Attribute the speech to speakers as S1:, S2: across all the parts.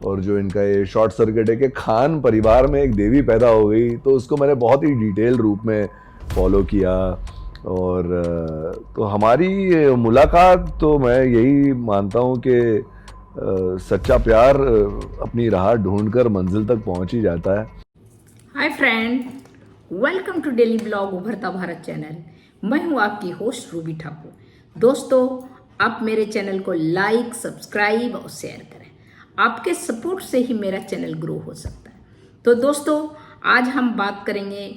S1: और जो इनका ये शॉर्ट सर्किट है कि खान परिवार में एक देवी पैदा हो गई, तो उसको मैंने बहुत ही डिटेल रूप में फॉलो किया। और तो हमारी मुलाकात तो मैं यही मानता हूँ कि सच्चा प्यार अपनी राह ढूंढकर मंजिल तक पहुँच ही जाता है।
S2: Hi friend, welcome to daily blog उभरता भारत चैनल। मैं हूँ आपकी होस्ट रूबी ठाकुर। दोस्तों, आप मेरे चैनल को लाइक, सब्सक्राइब और शेयर करें। आपके सपोर्ट से ही मेरा चैनल ग्रो हो सकता है। तो दोस्तों, आज हम बात करेंगे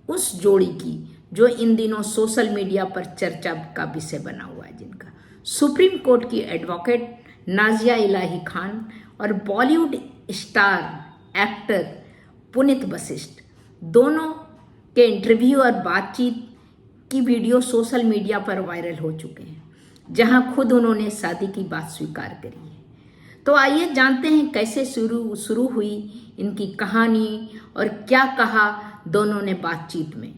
S2: उस जोड़ी की जो इन दिनों सोशल मीडिया पर चर्चा का विषय बना हुआ है, जिनका सुप्रीम कोर्ट की एडवोकेट नाजिया इलाही खान और बॉलीवुड स्टार एक्टर पुनीत वशिष्ठ दोनों के इंटरव्यू और बातचीत की वीडियो सोशल मीडिया पर वायरल हो चुके हैं, जहां खुद उन्होंने शादी की बात स्वीकार करी है। तो आइए जानते हैं कैसे शुरू हुई इनकी कहानी और क्या कहा दोनों ने बातचीत में।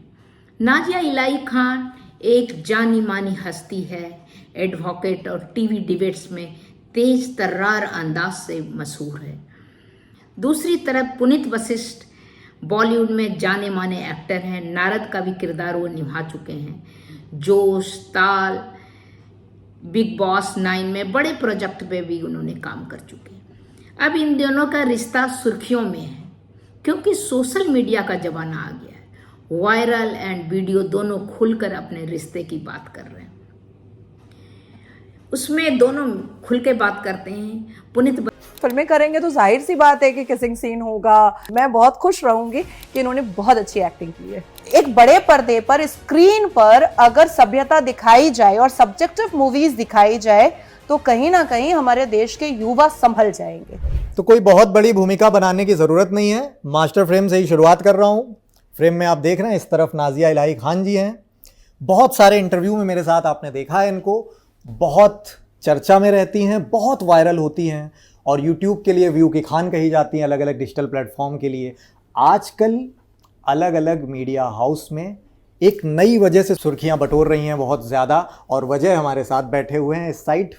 S2: नाजिया इलाही खान एक जानी मानी हस्ती है, एडवोकेट और टीवी डिबेट्स में तेज तर्रार अंदाज से मशहूर है। दूसरी तरफ पुनीत वशिष्ठ बॉलीवुड में जाने माने एक्टर हैं। नारद का भी किरदार वो निभा चुके हैं। जोश, ताल, बिग बॉस 9 में बड़े प्रोजेक्ट पे भी उन्होंने काम कर चुके हैं। अब इन दोनों का रिश्ता सुर्खियों में है क्योंकि सोशल मीडिया का जमाना आ गया है। वायरल एंड वीडियो दोनों खुलकर अपने रिश्ते की बात कर रहे हैं। उसमें दोनों खुल के बात करते हैं। पुनीत
S3: फिल्में करेंगे तो जाहिर सी बात है कि किसिंग सीन होगा। मैं बहुत खुश रहूंगी कि इन्होंने बहुत अच्छी एक्टिंग की है। एक बड़े पर्दे पर, स्क्रीन पर अगर सभ्यता दिखाई जाए और सब्जेक्टिव मूवीज दिखाई जाए तो कहीं ना कहीं हमारे देश के युवा संभल जाएंगे।
S4: तो कोई बहुत बड़ी भूमिका बनाने की ज़रूरत नहीं है। मास्टर फ्रेम से ही शुरुआत कर रहा हूँ। फ्रेम में आप देख रहे हैं, इस तरफ नाजिया इलाही खान जी हैं। बहुत सारे इंटरव्यू में मेरे साथ आपने देखा है इनको, बहुत चर्चा में रहती हैं, बहुत वायरल होती हैं और यूट्यूब के लिए व्यू की खान कही जाती हैं, अलग अलग डिजिटल प्लेटफॉर्म के लिए। आजकल अलग अलग मीडिया हाउस में एक नई वजह से सुर्खियां बटोर रही हैं बहुत ज़्यादा, और वजह हमारे साथ बैठे हुए हैं इस साइड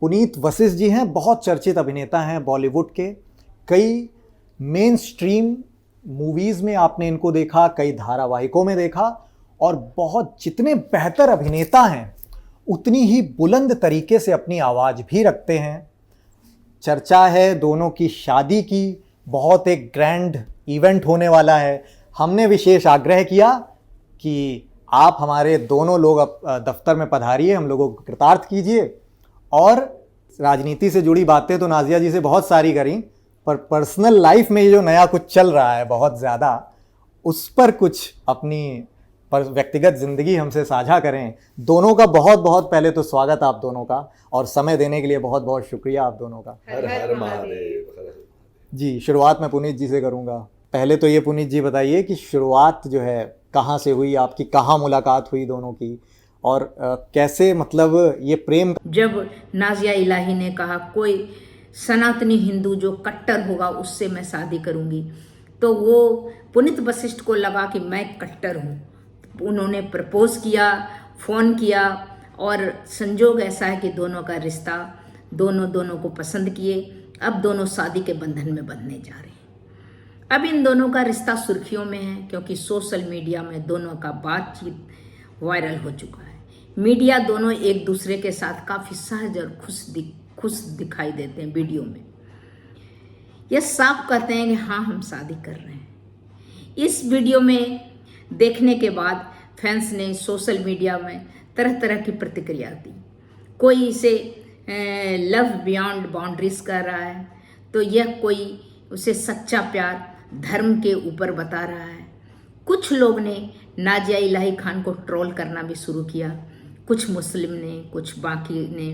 S4: पुनीत वशिष्ठ जी हैं। बहुत चर्चित अभिनेता हैं बॉलीवुड के। कई मेन स्ट्रीम मूवीज़ में आपने इनको देखा, कई धारावाहिकों में देखा, और बहुत जितने बेहतर अभिनेता हैं उतनी ही बुलंद तरीके से अपनी आवाज़ भी रखते हैं। चर्चा है दोनों की शादी की, बहुत एक ग्रैंड इवेंट होने वाला है। हमने विशेष आग्रह किया कि आप हमारे दोनों लोग दफ्तर में पधारिए, हम लोगों को कृतार्थ कीजिए। और राजनीति से जुड़ी बातें तो नाजिया जी से बहुत सारी करी, पर पर्सनल लाइफ में ये जो नया कुछ चल रहा है बहुत ज़्यादा, उस पर कुछ अपनी व्यक्तिगत ज़िंदगी हमसे साझा करें। दोनों का बहुत बहुत पहले तो स्वागत आप दोनों का, और समय देने के लिए बहुत बहुत शुक्रिया आप दोनों का।
S1: हर हर महादेव।
S4: जी, शुरुआत मैं पुनीत जी से करूंगा। पहले तो ये पुनीत जी बताइए कि शुरुआत जो है कहाँ से हुई आपकी, कहाँ मुलाकात हुई दोनों की, और कैसे मतलब ये प्रेम।
S2: जब नाजिया इलाही ने कहा कोई सनातनी हिंदू जो कट्टर होगा उससे मैं शादी करूंगी, तो वो पुनीत वशिष्ठ को लगा कि मैं कट्टर हूँ। उन्होंने प्रपोज किया, फ़ोन किया, और संजोग ऐसा है कि दोनों का रिश्ता, दोनों को पसंद किए। अब दोनों शादी के बंधन में बंधने जा रहे हैं। अब इन दोनों का रिश्ता सुर्खियों में है क्योंकि सोशल मीडिया में दोनों का बातचीत वायरल हो चुका है। मीडिया दोनों एक दूसरे के साथ काफ़ी सहज और खुश दिखाई देते हैं वीडियो में। ये साफ कहते हैं कि हाँ, हम शादी कर रहे हैं। इस वीडियो में देखने के बाद फैंस ने सोशल मीडिया में तरह तरह की प्रतिक्रिया दी। कोई इसे लव बियॉन्ड बाउंड्रीज कर रहा है, तो यह कोई उसे सच्चा प्यार धर्म के ऊपर बता रहा है। कुछ लोग ने नाजिया इलाही खान को ट्रोल करना भी शुरू किया, कुछ मुस्लिम ने, कुछ बाकी ने।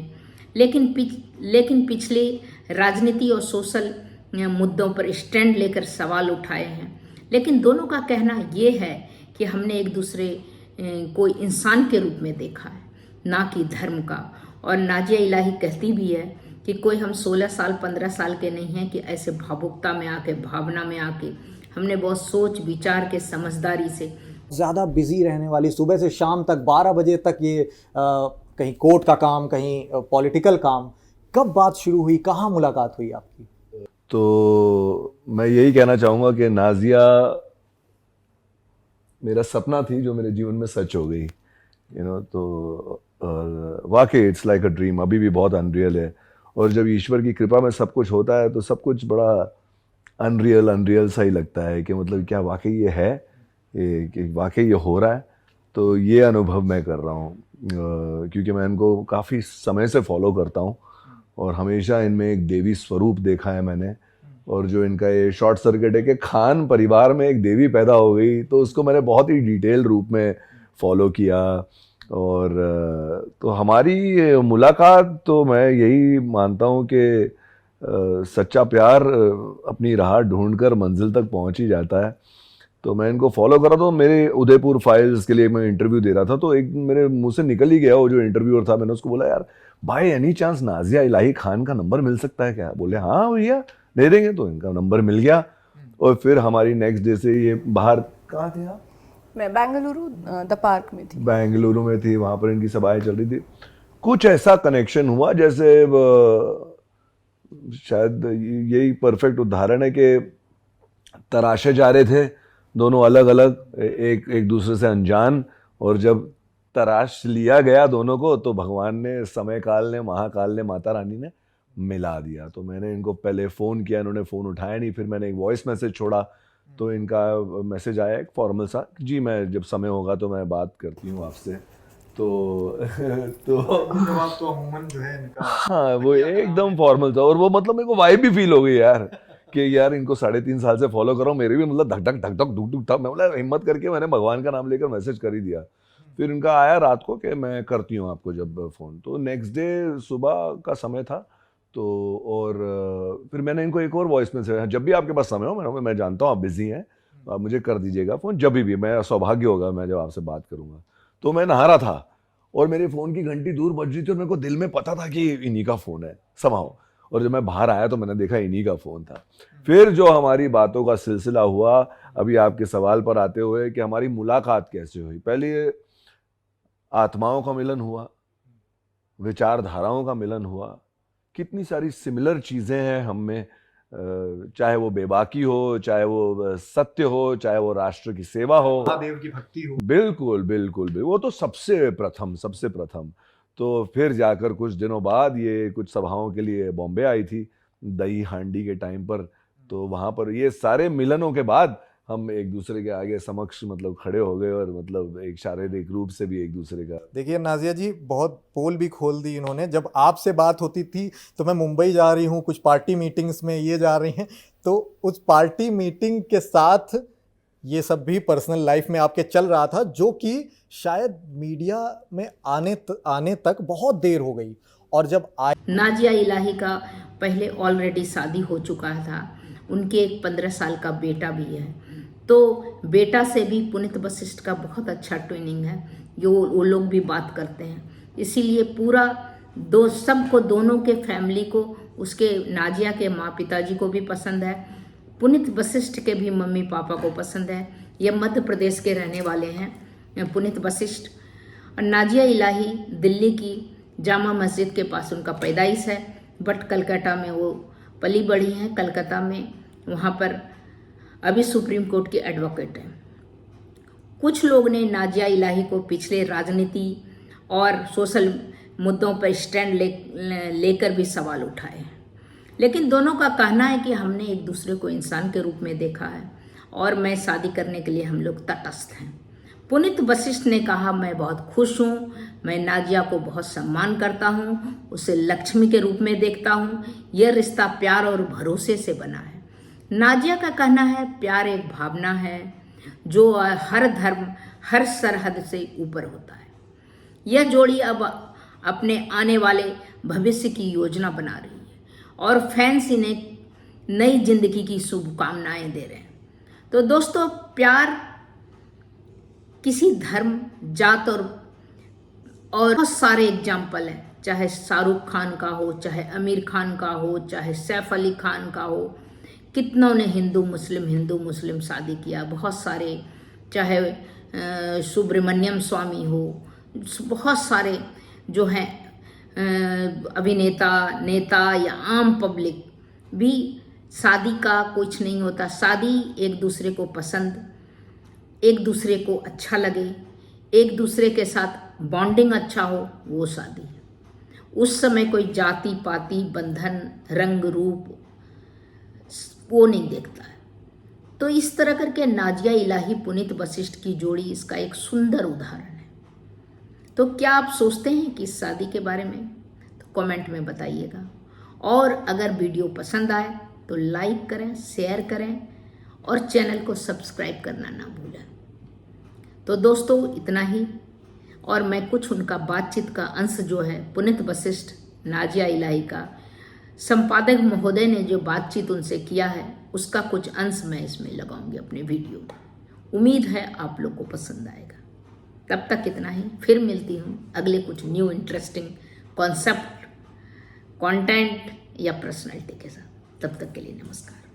S2: लेकिन पिछले राजनीति और सोशल मुद्दों पर स्टैंड लेकर सवाल उठाए हैं। लेकिन दोनों का कहना ये है कि हमने एक दूसरे को इंसान के रूप में देखा है, ना कि धर्म का। और नाजिया इलाही कहती भी है कि कोई हम 16 साल 15 साल के नहीं हैं कि ऐसे भावुकता में आके, भावना में आके, हमने बहुत सोच विचार के, समझदारी से।
S4: ज़्यादा बिजी रहने वाली, सुबह से शाम तक 12 बजे तक ये कहीं कोर्ट का काम, कहीं पॉलिटिकल काम। कब बात शुरू हुई, कहाँ मुलाकात हुई आपकी?
S1: तो मैं यही कहना चाहूँगा कि नाजिया मेरा सपना थी जो मेरे जीवन में सच हो गई, तो वाकई इट्स लाइक अ ड्रीम, अभी भी बहुत अनरियल है। और जब ईश्वर की कृपा में सब कुछ होता है तो सब कुछ बड़ा अनरियल सा ही लगता है कि मतलब क्या वाकई ये है, कि वाकई ये हो रहा है। तो ये अनुभव मैं कर रहा हूँ, क्योंकि मैं इनको काफ़ी समय से फॉलो करता हूँ और हमेशा इनमें एक देवी स्वरूप देखा है मैंने। और जो इनका ये शॉर्ट सर्किट है कि खान परिवार में एक देवी पैदा हो गई, तो उसको मैंने बहुत ही डिटेल रूप में फॉलो किया। और तो हमारी मुलाकात तो मैं यही मानता हूँ कि सच्चा प्यार अपनी राह ढूंढकर मंजिल तक पहुँच ही जाता है। तो मैं इनको फॉलो कर रहा था। मेरे उदयपुर फाइल्स के लिए मैं इंटरव्यू दे रहा था, तो एक मेरे मुंह से निकल ही गया, वो जो इंटरव्यूअर था, मैंने उसको बोला, यार बाय एनी चांस नाजिया इलाही खान का नंबर मिल सकता है क्या? बोले हाँ भैया दे देंगे। तो इनका नंबर मिल गया और फिर हमारी नेक्स्ट डे से ये बाहर, कहाँ थे आप?
S3: मैं बेंगलुरु द पार्क में थी।
S1: बेंगलुरु में थी, वहां पर इनकी सभाएं चल रही थी। कुछ ऐसा कनेक्शन हुआ जैसे शायद यही परफेक्ट उदाहरण है कि तराशे जा रहे थे दोनों अलग अलग, एक एक दूसरे से अनजान, और जब तराश लिया गया दोनों को तो भगवान ने, समय काल ने, महाकाल ने, माता रानी ने मिला दिया। तो मैंने इनको पहले फ़ोन किया, इन्होंने फ़ोन उठाया नहीं, फिर मैंने एक वॉइस मैसेज छोड़ा, तो इनका मैसेज आया एक फॉर्मल सा, जी मैं जब समय होगा तो मैं बात करती हूँ आपसे। तो
S4: जवाब तो अमूमन जो है इनका,
S1: हाँ वो एकदम फॉर्मल था, और वो मतलब मेरे को वाइब भी फील हो गई यार कि यार इनको 3.5 साल से फॉलो कर रहा हूँ, मेरे भी मतलब धक धक धक धक धुक धुक था। मैं बोला हिम्मत करके मैंने भगवान का नाम लेकर मैसेज कर ही दिया। फिर इनका आया रात को कि मैं करती हूँ आपको जब फ़ोन। तो नेक्स्ट डे सुबह का समय था, तो और फिर मैंने इनको एक और वॉइस मैसेज, जब भी आपके पास समय हो, मैं जानता हूँ आप बिजी हैं, आप मुझे कर दीजिएगा फ़ोन जब भी, मेरा सौभाग्य होगा मैं जब आपसे बात करूँगा। तो मैं नहा रहा था और मेरे फ़ोन की घंटी दूर बज रही थी और मेरे को दिल में पता था कि इन्हीं का फ़ोन है समाओ। और जब मैं बाहर आया तो मैंने देखा इन्हीं का फ़ोन था। फिर जो हमारी बातों का सिलसिला हुआ, अभी आपके सवाल पर आते हुए कि हमारी मुलाकात कैसे हुई, पहले आत्माओं का मिलन हुआ, विचारधाराओं का मिलन हुआ, कितनी सारी सिमिलर चीज़ें हैं हम में, चाहे वो बेबाकी हो, चाहे वो सत्य हो, चाहे वो राष्ट्र की सेवा हो,
S4: महादेव की भक्ति हो।
S1: बिल्कुल बिल्कुल बिल्कुल, वो तो सबसे प्रथम। तो फिर जाकर कुछ दिनों बाद ये कुछ सभाओं के लिए बॉम्बे आई थी, दही हांडी के टाइम पर। तो वहाँ पर ये सारे मिलनों के बाद हम एक दूसरे के आगे समक्ष मतलब खड़े हो गए, और मतलब एक शारीरिक रूप से भी एक दूसरे का।
S4: देखिए नाजिया जी, बहुत पोल भी खोल दी इन्होंने। जब आपसे बात होती थी तो मैं मुंबई जा रही हूँ, कुछ पार्टी मीटिंग्स में ये जा रही हैं, तो उस पार्टी मीटिंग के साथ ये सब भी पर्सनल लाइफ में आपके चल रहा था, जो कि शायद मीडिया में आने तक बहुत देर हो गई। और जब
S2: नाजिया इलाही का पहले ऑलरेडी शादी हो चुका था, उनके एक 15 साल का बेटा भी है। तो बेटा से भी पुनीत वशिष्ठ का बहुत अच्छा ट्रेनिंग है, जो वो लोग भी बात करते हैं। इसीलिए पूरा सबको, दोनों के फैमिली को, उसके नाजिया के माँ पिताजी को भी पसंद है, पुनीत वशिष्ठ के भी मम्मी पापा को पसंद है। ये मध्य प्रदेश के रहने वाले हैं पुनीत वशिष्ठ। और नाजिया इलाही दिल्ली की जामा मस्जिद के पास उनका पैदाइश है, बट कलकत्ता में वो पली बढ़ी हैं, कलकत्ता में। वहाँ पर अभी सुप्रीम कोर्ट के एडवोकेट हैं। कुछ लोग ने नाजिया इलाही को पिछले राजनीति और सोशल मुद्दों पर स्टैंड लेकर भी सवाल उठाए हैं, लेकिन दोनों का कहना है कि हमने एक दूसरे को इंसान के रूप में देखा है, और मैं शादी करने के लिए हम लोग तटस्थ हैं। पुनीत वशिष्ठ ने कहा, मैं बहुत खुश हूँ, मैं नाजिया को बहुत सम्मान करता हूँ, उसे लक्ष्मी के रूप में देखता हूँ, यह रिश्ता प्यार और भरोसे से बना है। नाजिया का कहना है, प्यार एक भावना है जो हर धर्म, हर सरहद से ऊपर होता है। यह जोड़ी अब अपने आने वाले भविष्य की योजना बना रही है, और फैंस इन्हें नई जिंदगी की शुभकामनाएं दे रहे हैं। तो दोस्तों, प्यार किसी धर्म, जात और बहुत सारे एग्जाम्पल हैं, चाहे शाहरुख खान का हो, चाहे आमिर खान का हो, चाहे सैफ अली खान का हो, कितनों ने हिंदू मुस्लिम शादी किया, बहुत सारे, चाहे सुब्रमण्यम स्वामी हो, बहुत सारे जो हैं अभिनेता, नेता या आम पब्लिक भी शादी का कुछ नहीं होता। शादी एक दूसरे को पसंद, एक दूसरे को अच्छा लगे, एक दूसरे के साथ बॉन्डिंग अच्छा हो, वो शादी है। उस समय कोई जाति पाति बंधन रंग रूप वो नहीं देखता है। तो इस तरह करके नाजिया इलाही पुनीत वशिष्ठ की जोड़ी इसका एक सुंदर उदाहरण है। तो क्या आप सोचते हैं कि इस शादी के बारे में? तो कमेंट में बताइएगा। और अगर वीडियो पसंद आए तो लाइक करें, शेयर करें और चैनल को सब्सक्राइब करना ना भूलें। तो दोस्तों इतना ही, और मैं कुछ उनका बातचीत का अंश जो है पुनीत वशिष्ठ नाजिया इलाही का संपादक महोदय ने जो बातचीत उनसे किया है उसका कुछ अंश मैं इसमें लगाऊंगी अपने वीडियो में। उम्मीद है आप लोग को पसंद आएगा। तब तक इतना ही, फिर मिलती हूँ अगले कुछ न्यू इंटरेस्टिंग कॉन्सेप्ट, कंटेंट या पर्सनैलिटी के साथ। तब तक के लिए नमस्कार।